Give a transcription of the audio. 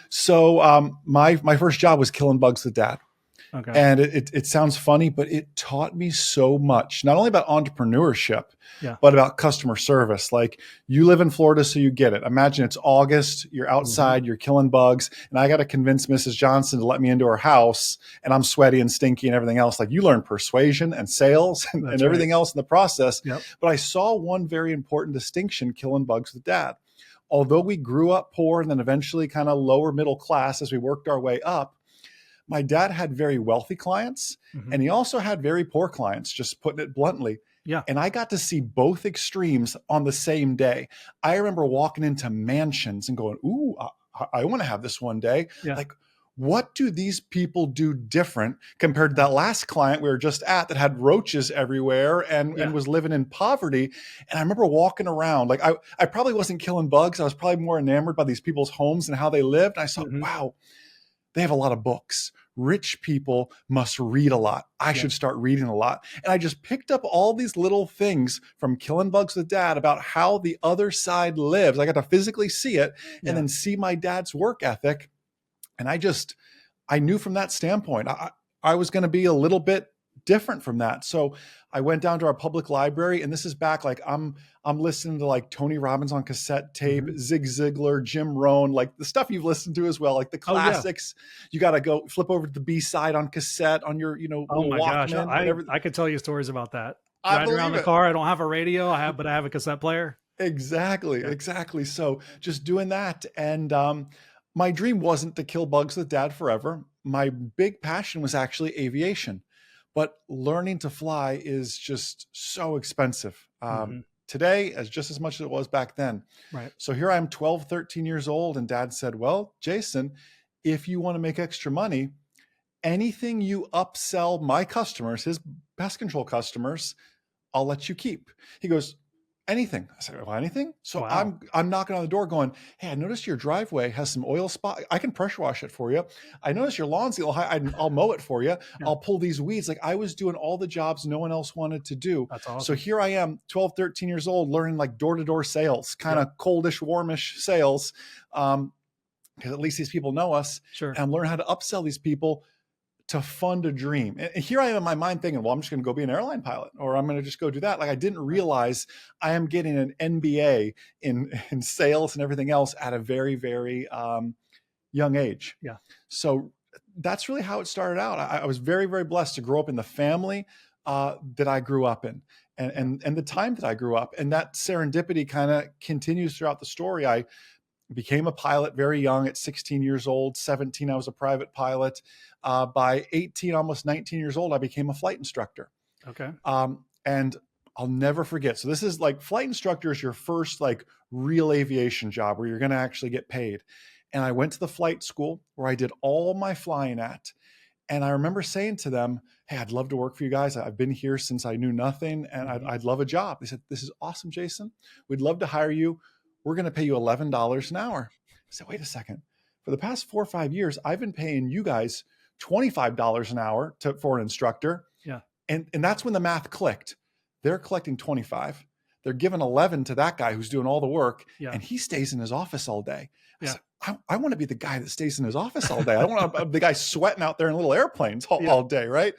So my first job was killing bugs with dad. Okay. And it sounds funny, but it taught me so much, not only about entrepreneurship, Yeah. but about customer service. Like, you live in Florida, so you get it. Imagine it's August, you're Hmm. outside, you're killing bugs, and I got to convince Mrs. Johnson to let me into her house, and I'm sweaty and stinky and everything else. Like, you learn persuasion and sales and That's right. everything else in the process. Yep. But I saw one very important distinction killing bugs with dad. Although we grew up poor and then eventually kind of lower middle class as we worked our way up, my dad had very wealthy clients Hmm. and he also had very poor clients, just putting it bluntly. Yeah. And I got to see both extremes on the same day. I remember walking into mansions and going, ooh, I want to have this one day. Yeah. Like, what do these people do different compared to that last client we were just at that had roaches everywhere and Yeah. was living in poverty? And I remember walking around, like, I probably wasn't killing bugs. I was probably more enamored by these people's homes and how they lived. And I saw, Hmm. wow, they have a lot of books. Rich people must read a lot. I Yeah. should start reading a lot. And I just picked up all these little things from killing bugs with dad about how the other side lives. I got to physically see it and Yeah. then see my dad's work ethic. And I knew from that standpoint, I was going to be a little bit different from that. So I went down to our public library, and this is back, like, I'm listening to like Tony Robbins on cassette tape, Hmm. Zig Ziglar, Jim Rohn, like the stuff you've listened to as well, like the Oh yeah. classics. You got to go flip over to the B side on cassette on your, Oh little my gosh. Walkman, I whatever. I could tell you stories about that. I Riding around believe the it. car. I don't have a radio. But I have a cassette player. Exactly, Yeah. exactly. So just doing that. And my dream wasn't to kill bugs with dad forever. My big passion was actually aviation. But learning to fly is just so expensive. Hmm. Today, as just as much as it was back then. Right. So here I am, 12, 13 years old, and dad said, well, Jason, if you want to make extra money, anything you upsell my customers, his pest control customers, I'll let you keep. He goes, anything. I said, well, anything? So Wow. I'm knocking on the door going, hey, I noticed your driveway has some oil spot. I can pressure wash it for you. I noticed your lawn's a little high. I'll mow it for you. Yeah. I'll pull these weeds. Like, I was doing all the jobs no one else wanted to do. That's So awesome. here I am, 12, 13 years old, learning like door-to-door sales, kind Yep. of coldish, warmish sales. Because at least these people know us. Sure. And I'm learning how to upsell these people to fund a dream. And here I am in my mind thinking, well, I'm just going to go be an airline pilot, or I'm going to just go do that. Like, I didn't Right. realize I am getting an MBA in sales and everything else at a very, very young age. Yeah. So that's really how it started out. I was very, very blessed to grow up in the family that I grew up in, and the time that I grew up. And that serendipity kind of continues throughout the story. I became a pilot very young at 16 years old. 17, I was a private pilot. By 18, almost 19 years old, I became a flight instructor. Okay. And I'll never forget. So this is like, flight instructor is your first like real aviation job where you're going to actually get paid. And I went to the flight school where I did all my flying at. And I remember saying to them, hey, I'd love to work for you guys. I've been here since I knew nothing, and Hmm. I'd love a job. They said, this is awesome, Jason. We'd love to hire you. We're going to pay you $11 an hour. I said, wait a second. For the past 4 or 5 years, I've been paying you guys $25 an hour for an instructor. Yeah. And that's when the math clicked. They're collecting 25. They're giving 11 to that guy who's doing all the work, Yeah. and he stays in his office all day. I Yeah. said, I want to be the guy that stays in his office all day. I don't want to be the guy sweating out there in little airplanes Yeah. all day, right?